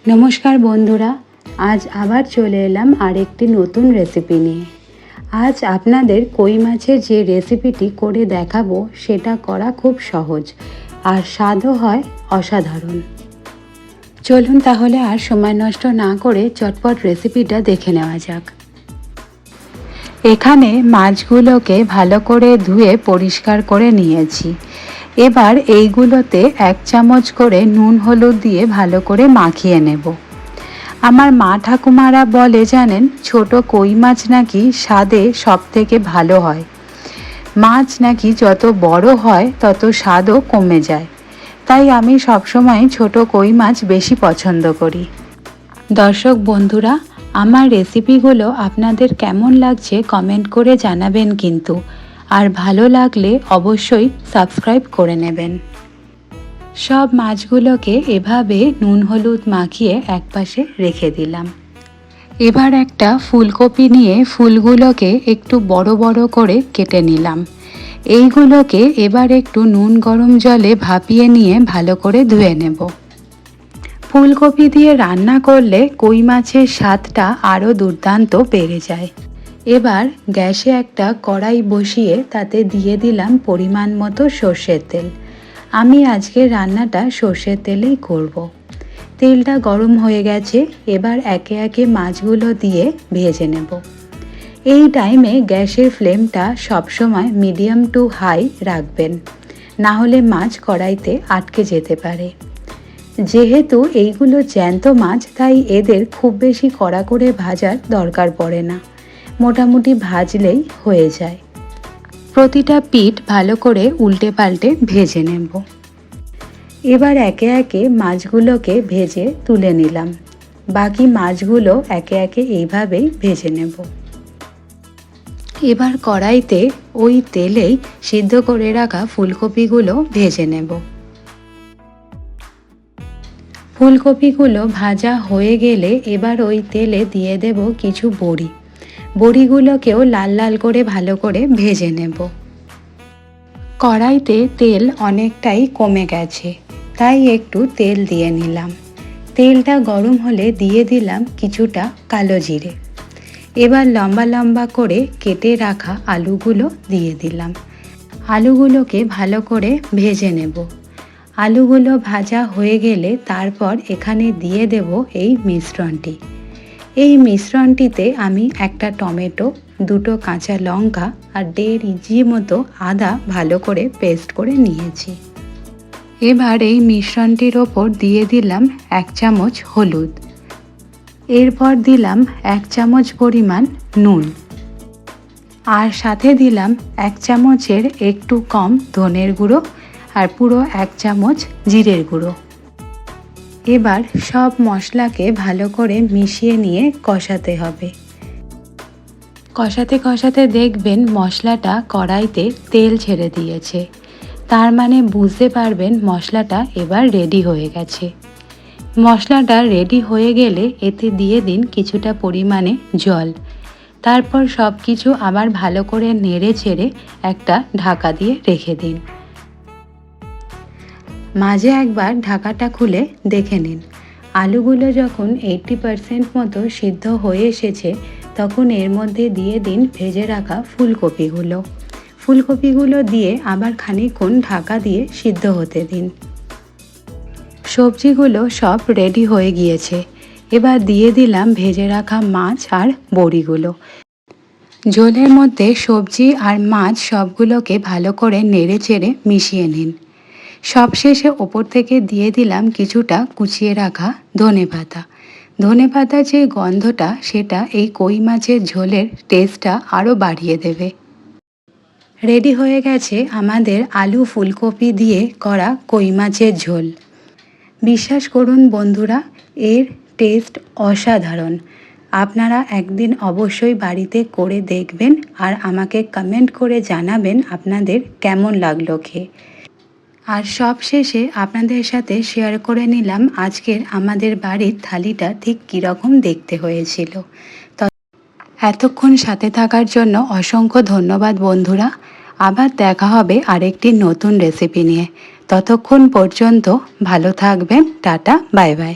নমস্কার বন্ধুরা, আজ আবার চলে এলাম আরেকটি নতুন রেসিপি নিয়ে। আজ আপনাদের কই মাছের যে রেসিপিটি করে দেখাবো সেটা করা খুব সহজ আর স্বাদও হয় অসাধারণ। চলুন তাহলে আর সময় নষ্ট না করে চটপট রেসিপিটা দেখে নেওয়া যাক। এখানে মাছগুলোকে ভালো করে ধুয়ে পরিষ্কার করে নিয়েছি। এবার এইগুলোতে 1 চামচ করে নুন হলুদ দিয়ে ভালো করে মাখিয়ে নেব। আমার মা ঠাকুমারা বলে জানেন, ছোট কই মাছ নাকি স্বাদে সবথেকে ভালো হয়। মাছ নাকি যত বড় হয় তত স্বাদও কমে যায়। তাই আমি সবসময় ছোট কই মাছ বেশি পছন্দ করি। দর্শক বন্ধুরা, আমার রেসিপিগুলো আপনাদের কেমন লাগছে কমেন্ট করে জানাবেন কিন্তু, আর ভালো লাগলে অবশ্যই সাবস্ক্রাইব করে নেবেন। সব মাছগুলোকে এভাবে নুন হলুদ মাখিয়ে একপাশে রেখে দিলাম। এবার একটা ফুলকপি নিয়ে ফুলগুলোকে একটু বড় বড় করে কেটে নিলাম। এইগুলোকে এবার একটু নুন গরম জলে ভাপিয়ে নিয়ে ভালো করে ধুয়ে নেব। ফুলকপি দিয়ে রান্না করলে কই মাছের স্বাদটা আরও দুর্দান্ত বেড়ে যায়। এবার গ্যাসে একটা কড়াই বসিয়ে তাতে দিয়ে দিলাম পরিমাণ মতো সর্ষের তেল। আমি আজকে রান্নাটা সর্ষের তেলেই করব। তেলটা গরম হয়ে গেছে, এবার একে একে মাছগুলো দিয়ে ভেজে নেব। এই টাইমে গ্যাসের ফ্লেমটা সবসময় মিডিয়াম টু হাই রাখবেন, না হলে মাছ কড়াইতে আটকে যেতে পারে। যেহেতু এইগুলো জ্যান্ত মাছ, তাই এদের খুব বেশি কড়া করে ভাজার দরকার পড়ে না, মোটামুটি ভাজলেই হয়ে যায়। প্রতিটা পিঠ ভালো করে উল্টে পাল্টে ভেজে নেব। এবার একে একে মাছগুলোকে ভেজে তুলে নিলাম। বাকি মাছগুলো একে একে এইভাবেই ভেজে নেব। এবার কড়াইতে ওই তেলেই সিদ্ধ করে রাখা ফুলকপিগুলো ভেজে নেব। ফুলকপিগুলো ভাজা হয়ে গেলে এবার ওই তেলে দিয়ে দেব কিছু বড়ি। বড়িগুলোকেও লাল লাল করে ভালো করে ভেজে নেব। কড়াইতে তেল অনেকটাই কমে গেছে, তাই একটু তেল দিয়ে নিলাম। তেলটা গরম হলে দিয়ে দিলাম কিছুটা কালো জিরে। এবার লম্বা লম্বা করে কেটে রাখা আলুগুলো দিয়ে দিলাম। আলুগুলোকে ভালো করে ভেজে নেব। আলুগুলো ভাজা হয়ে গেলে তারপর এখানে দিয়ে দেব এই মিশ্রণটি। এই মিশ্রণটিতে আমি একটা টমেটো, 2টো কাঁচা লঙ্কা আর 1.5 ইঞ্চি মতো আদা ভালো করে পেস্ট করে নিয়েছি। এবার এই মিশ্রণটির ওপর দিয়ে দিলাম 1 চামচ হলুদ। এরপর দিলাম 1 চামচ পরিমাণ নুন, আর সাথে দিলাম 1 চামচের একটু কম ধনের গুঁড়ো আর পুরো 1 চামচ জিরের গুঁড়ো। এবার সব মশলাকে ভালো করে মিশিয়ে নিয়ে কষাতে হবে। কষাতে কষাতে দেখবেন মশলাটা কড়াইতে তেল ছেড়ে দিয়েছে, তার মানে বুঝতে পারবেন মশলাটা এবার রেডি হয়ে গেছে। মশলাটা রেডি হয়ে গেলে এতে দিয়ে দিন কিছুটা পরিমাণে জল। তারপর সব কিছু আবার ভালো করে নেড়ে ছেড়ে একটা ঢাকা দিয়ে রেখে দিন। মাঝে একবার ঢাকাটা খুলে দেখে নিন। আলুগুলো যখন 80% মতো সিদ্ধ হয়ে এসেছে, তখন এর মধ্যে দিয়ে দিন ভেজে রাখা ফুলকপিগুলো। ফুলকপিগুলো দিয়ে আবার খানিকক্ষণ ঢাকা দিয়ে সিদ্ধ হতে দিন। সবজিগুলো সব রেডি হয়ে গিয়েছে। এবার দিয়ে দিলাম ভেজে রাখা মাছ আর বড়িগুলো। ঝোলের মধ্যে সবজি আর মাছ সবগুলোকে ভালো করে নেড়ে চেড়ে মিশিয়ে নিন। সবশেষে ওপর থেকে দিয়ে দিলাম কিছুটা কুচিয়ে রাখা ধনেপাতা। ধনেপাতার যে গন্ধটা, সেটা এই কই মাছের ঝোলের টেস্টটা আরও বাড়িয়ে দেবে। রেডি হয়ে গেছে আমাদের আলু ফুলকপি দিয়ে করা কই মাছের ঝোল। বিশ্বাস করুন বন্ধুরা, এর টেস্ট অসাধারণ। আপনারা একদিন অবশ্যই বাড়িতে করে দেখবেন আর আমাকে কমেন্ট করে জানাবেন আপনাদের কেমন লাগলো খেয়ে। আর সব শেষে আপনাদের সাথে শেয়ার করে নিলাম আজকের আমাদের বাড়ির থালিটা ঠিক কীরকম দেখতে হয়েছিল। এতক্ষণ সাথে থাকার জন্য অসংখ্য ধন্যবাদ বন্ধুরা। আবার দেখা হবে আরেকটি নতুন রেসিপি নিয়ে। ততক্ষণ পর্যন্ত ভালো থাকবেন। Tata, bye bye.